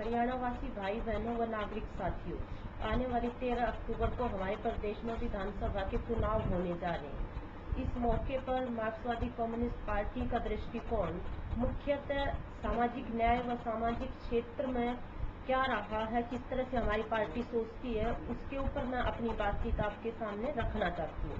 हरियाणा वासी भाई बहनों व नागरिक साथियों, आने वाली 13 अक्टूबर को हमारे प्रदेश में विधानसभा के चुनाव होने जा रहे हैं। इस मौके पर मार्क्सवादी कम्युनिस्ट पार्टी का दृष्टिकोण मुख्यतः सामाजिक न्याय व सामाजिक क्षेत्र में क्या रहा है, किस तरह से हमारी पार्टी सोचती है, उसके ऊपर मैं अपनी बातचीत आपके सामने रखना चाहती हूँ।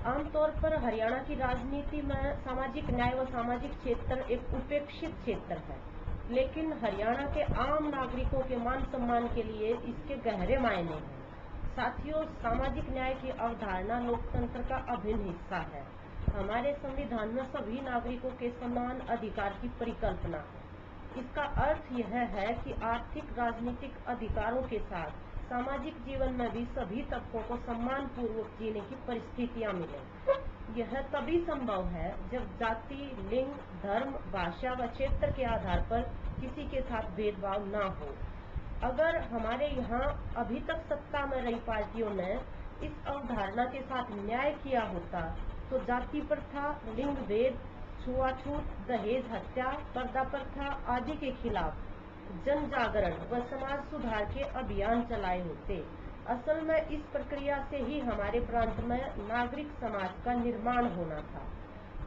आमतौर पर हरियाणा की राजनीति में सामाजिक न्याय व सामाजिक क्षेत्र एक उपेक्षित क्षेत्र है, लेकिन हरियाणा के आम नागरिकों के मान सम्मान के लिए इसके गहरे मायने हैं। साथियों, सामाजिक न्याय की अवधारणा लोकतंत्र का अभिन्न हिस्सा है। हमारे संविधान में सभी नागरिकों के समान अधिकार की परिकल्पना है। इसका अर्थ यह है कि आर्थिक राजनीतिक अधिकारों के साथ सामाजिक जीवन में भी सभी तबकों को सम्मान पूर्वक जीने की परिस्थितियां मिले। यह तभी संभव है जब जाति, लिंग, धर्म, भाषा व क्षेत्र के आधार पर किसी के साथ भेदभाव न हो। अगर हमारे यहाँ अभी तक सत्ता में रही पार्टियों ने इस अवधारणा के साथ न्याय किया होता तो जाति प्रथा, लिंग भेद, छुआछूत, दहेज हत्या, पर्दा प्रथा आदि के खिलाफ जन जागरण व समाज सुधार के अभियान चलाए होते। असल में इस प्रक्रिया से ही हमारे प्रांत में नागरिक समाज का निर्माण होना था,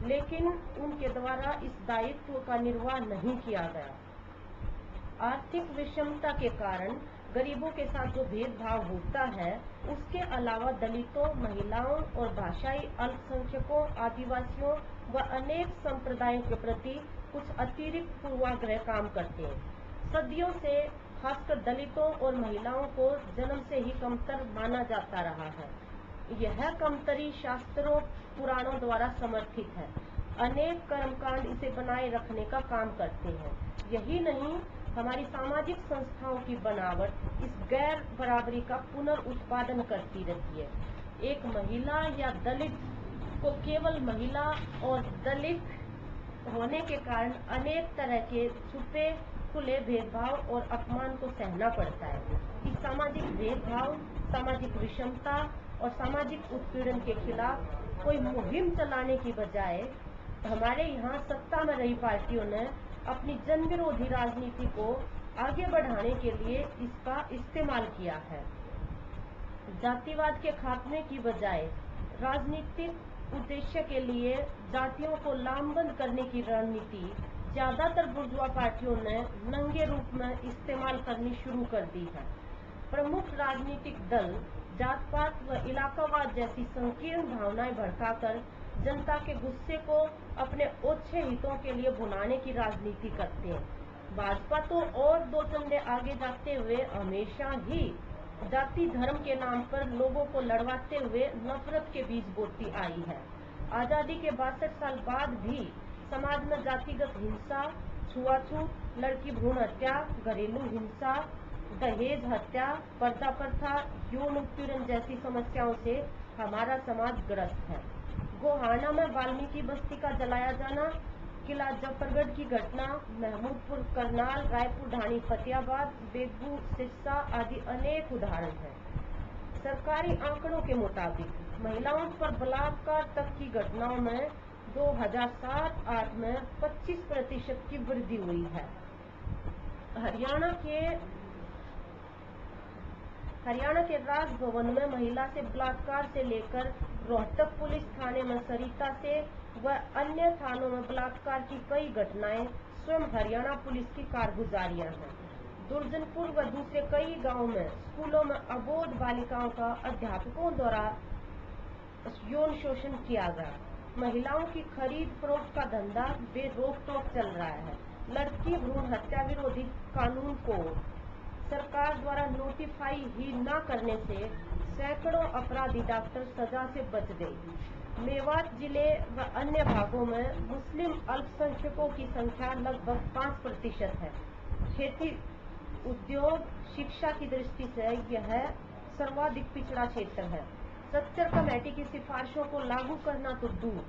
लेकिन उनके द्वारा इस दायित्व का निर्वाह नहीं किया गया। आर्थिक विषमता के कारण गरीबों के साथ जो भेदभाव होता है, उसके अलावा दलितों, महिलाओं और भाषाई अल्पसंख्यकों, आदिवासियों व अनेक संप्रदायों के प्रति कुछ अतिरिक्त पूर्वाग्रह काम करते हैं। सदियों से खासकर दलितों और महिलाओं को जन्म से ही कमतर माना जाता रहा है। यह कमतरी शास्त्रों, पुराणों द्वारा समर्थित है। अनेक कर्मकांड इसे बनाए रखने का काम करते हैं। यही नहीं, हमारी सामाजिक संस्थाओं की बनावट इस गैर बराबरी का पुनर्उत्पादन करती रहती है। एक महिला या दलित को केवल महिला और दलित होने के कारण अनेक तरह के छुपे खुले भेदभाव और अपमान को सहना पड़ता है। इस सामाजिक भेदभाव, सामाजिक विषमता और सामाजिक उत्पीड़न के खिलाफ कोई मुहिम चलाने की बजाय हमारे यहाँ सत्ता में रही पार्टियों ने अपनी जन विरोधी राजनीति को आगे बढ़ाने के लिए इसका इस्तेमाल किया है। जातिवाद के खात्मे की बजाय राजनीतिक उद्देश्य के लिए जातियों को लामबंद करने की रणनीति ज्यादातर बुर्जुआ पार्टियों ने नंगे रूप में इस्तेमाल करनी शुरू कर दी है। प्रमुख राजनीतिक दल जात पात व इलाकावाद जैसी संकीर्ण भावनाएं भड़काकर जनता के गुस्से को अपने ओछे हितों के लिए भुनाने की राजनीति करते हैं। भाजपा तो और दो चंदे आगे जाते हुए हमेशा ही जाति धर्म के नाम पर लोगों को लड़वाते हुए नफरत के बीज बोती आई है। आजादी के 62 साल बाद भी समाज में जातिगत हिंसा, छुआछूत, लड़की भ्रूण हत्या, घरेलू हिंसा, दहेज हत्या, पर्दा प्रथा, यौन उत्पीड़न जैसी समस्याओं से हमारा समाज ग्रस्त है। गोहाना में वाल्मीकि बस्ती का जलाया जाना, किला जफरगढ़ की घटना, महमूदपुर करनाल, रायपुर ढाणी फतेहाबाद, बेगू सिरसा आदि अनेक उदाहरण हैं। सरकारी आंकड़ों के मुताबिक महिलाओं पर बलात्कार तक की घटनाओं में 2007-8 में 25% की वृद्धि हुई है। हरियाणा के राजभवन में महिला से बलात्कार से लेकर रोहतक पुलिस थाने में सरिता से व अन्य थानों में बलात्कार की कई घटनाएं स्वयं हरियाणा पुलिस की कारगुजारियां हैं। दुर्जनपुर व दूसरे कई गांवों में स्कूलों में अबोध बालिकाओं का अध्यापकों द्वारा यौन शोषण किया गया। महिलाओं की खरीद फरोख्त का धंधा बेरोक टोक चल रहा है। लड़की भ्रूण हत्या विरोधी कानून को सरकार द्वारा नोटिफाई ही न करने से सैकड़ों अपराधी डॉक्टर सजा से बच गए। मेवात जिले व अन्य भागों में मुस्लिम अल्पसंख्यकों की संख्या लगभग 5% है। खेती, उद्योग, शिक्षा की दृष्टि से यह सर्वाधिक पिछड़ा क्षेत्र है। सच्चर कमेटी की सिफारिशों को लागू करना तो दूर,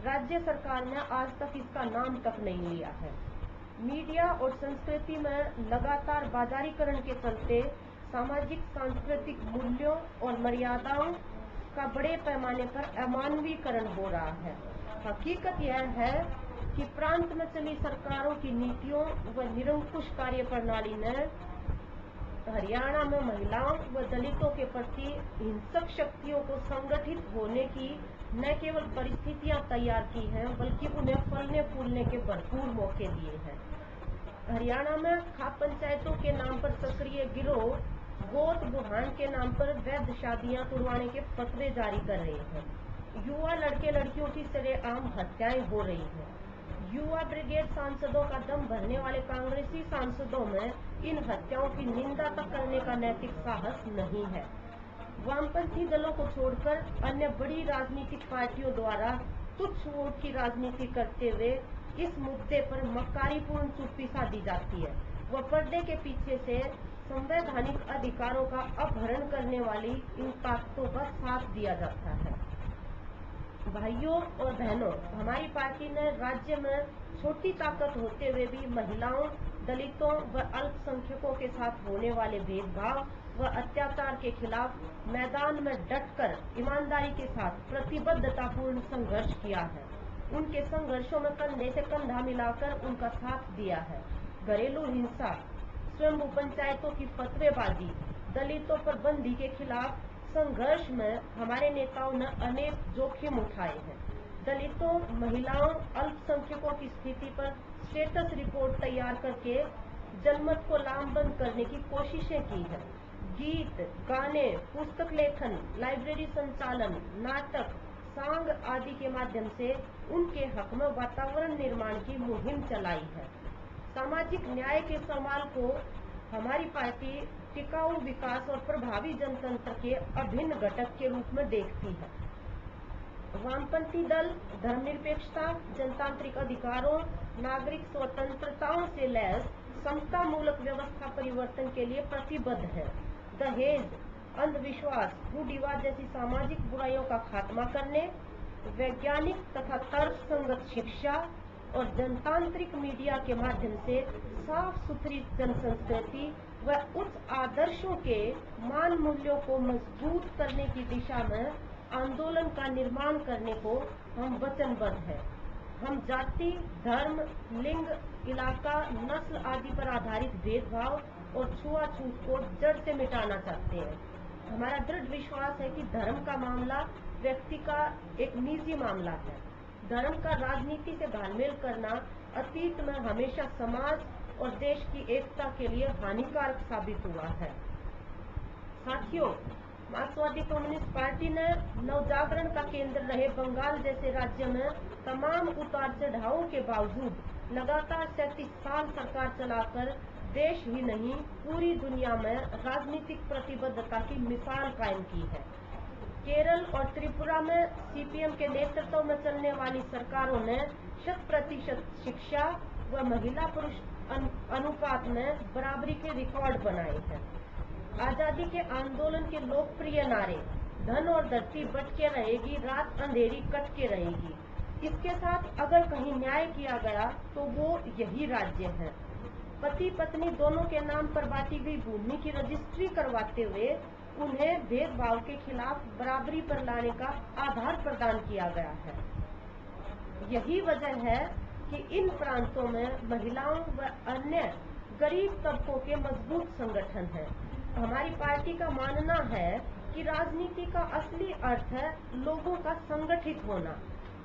राज्य सरकार ने आज तक इसका नाम तक नहीं लिया है। मीडिया और संस्कृति में लगातार बाजारीकरण के चलते सामाजिक सांस्कृतिक मूल्यों और मर्यादाओं का बड़े पैमाने पर अमानवीकरण हो रहा है। हकीकत यह है कि प्रांत में चली सरकारों की नीतियों व निरंकुश कार्य प्रणाली ने हरियाणा में महिलाओं व दलितों के प्रति हिंसक शक्तियों को संगठित होने की न केवल परिस्थितियां तैयार की हैं, बल्कि उन्हें फलने फूलने के भरपूर मौके दिए हैं। हरियाणा में खाप पंचायतों के नाम पर सक्रिय गिरोह गोद बुढ़ान के नाम पर वैध शादियां तुड़वाने के फतवे जारी कर रहे हैं। युवा लड़के लड़कियों की सरेआम हत्याएं हो रही हैं। युवा ब्रिगेड सांसदों का दम भरने वाले कांग्रेसी सांसदों में इन हत्याओं की निंदा तक करने का नैतिक साहस नहीं है। वामपंथी दलों को छोड़कर अन्य बड़ी राजनीतिक पार्टियों द्वारा तुच्छ वोट की राजनीति करते हुए इस मुद्दे पर मक्कारीपूर्ण चुप्पी साधी जाती है। वह पर्दे के पीछे से संवैधानिक अधिकारों का अपहरण करने वाली इन ताकतों का साथ दिया जाता है। भाइयों और बहनों, हमारी पार्टी ने राज्य में छोटी ताकत होते हुए भी महिलाओं, दलितों व अल्पसंख्यकों के साथ होने वाले भेदभाव व अत्याचार के खिलाफ मैदान में डटकर ईमानदारी के साथ प्रतिबद्धतापूर्ण संघर्ष किया है। उनके संघर्षों में कंधे से कंधा मिलाकर उनका साथ दिया है। घरेलू हिंसा, स्वयं पंचायतों की फतवेबाजी, दलितों पर बंदी के खिलाफ संघर्ष में हमारे नेताओं ने अनेक जोखिम उठाए हैं। दलितों, महिलाओं, अल्पसंख्यकों की स्थिति पर स्टेटस रिपोर्ट तैयार करके जनमत को लामबंद करने की कोशिशें की है। गीत, गाने, पुस्तक लेखन, लाइब्रेरी संचालन, नाटक, सांग आदि के माध्यम से उनके हक में वातावरण निर्माण की मुहिम चलाई है। सामाजिक न्याय के सवाल को हमारी पार्टी टिकाऊ विकास और प्रभावी जनतंत्र के अभिन्न घटक के रूप में देखती है। वामपंथी दल धर्मनिरपेक्षता, जनतांत्रिक अधिकारों, नागरिक स्वतंत्रताओं से लैस समतामूलक व्यवस्था परिवर्तन के लिए प्रतिबद्ध है। दहेज, अंधविश्वास, रूढ़िवाद जैसी सामाजिक बुराइयों का खात्मा करने, वैज्ञानिक तथा तर्कसंगत शिक्षा और जनतांत्रिक मीडिया के माध्यम से साफ सुथरी जनसंस्कृति व उच्च आदर्शों के मान मूल्यों को मजबूत करने की दिशा में आंदोलन का निर्माण करने को हम वचनबद्ध हैं। हम जाति, धर्म, लिंग, इलाका, नस्ल आदि पर आधारित भेदभाव और छुआछूत को जड़ से मिटाना चाहते हैं। हमारा दृढ़ विश्वास है कि धर्म का मामला व्यक्ति का एक निजी मामला है। धर्म का राजनीति से घालमेल करना अतीत में हमेशा समाज और देश की एकता के लिए हानिकारक साबित हुआ है। साथियों, मार्क्सवादी कम्युनिस्ट पार्टी ने नवजागरण का केंद्र रहे बंगाल जैसे राज्य में तमाम उतार चढ़ावों के बावजूद लगातार 37 साल सरकार चलाकर देश ही नहीं पूरी दुनिया में राजनीतिक प्रतिबद्धता की मिसाल कायम की है। केरल और त्रिपुरा में सीपीएम के नेतृत्व में चलने वाली सरकारों ने 100% शिक्षा व महिला पुरुष अनुपात में बराबरी के रिकॉर्ड बनाए हैं। आजादी के आंदोलन के लोकप्रिय नारे धन और धरती बट के रहेगी, रात अंधेरी कट के रहेगी, इसके साथ अगर कहीं न्याय किया गया तो वो यही राज्य है। पति पत्नी दोनों के नाम पर बांटी गई भूमि की रजिस्ट्री करवाते हुए उन्हें भेदभाव के खिलाफ बराबरी पर लाने का आधार प्रदान किया गया है। यही वजह है कि इन प्रांतों में महिलाओं व अन्य गरीब तबकों के मजबूत संगठन हैं। हमारी पार्टी का मानना है कि राजनीति का असली अर्थ है लोगों का संगठित होना,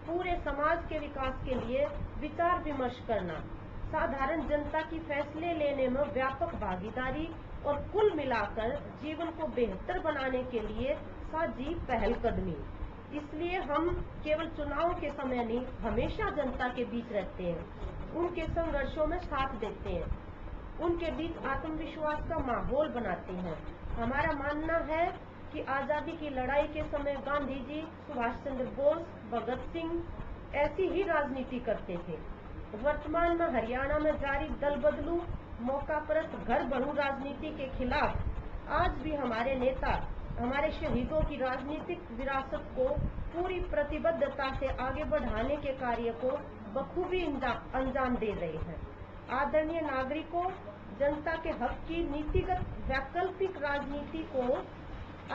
पूरे समाज के विकास के लिए विचार विमर्श करना, साधारण जनता की फैसले लेने में व्यापक भागीदारी और कुल मिलाकर जीवन को बेहतर बनाने के लिए साझी पहलकदमी। इसलिए हम केवल चुनाव के समय नहीं, हमेशा जनता के बीच रहते हैं, उनके संघर्षों में साथ देते हैं, उनके बीच आत्मविश्वास का माहौल बनाते हैं। हमारा मानना है कि आजादी की लड़ाई के समय गांधी जी, सुभाष चंद्र बोस, भगत सिंह ऐसी ही राजनीति करते थे। वर्तमान में हरियाणा में जारी दल बदलू, मौकापरस्त घर बढ़ू राजनीति के खिलाफ आज भी हमारे नेता हमारे शहीदों की राजनीतिक विरासत को पूरी प्रतिबद्धता से आगे बढ़ाने के कार्य को बखूबी अंजाम दे रहे हैं। आदरणीय नागरिकों, जनता के हक की नीतिगत वैकल्पिक राजनीति को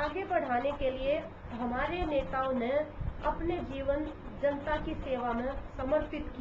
आगे बढ़ाने के लिए हमारे नेताओं ने अपने जीवन जनता की सेवा में समर्पित किए।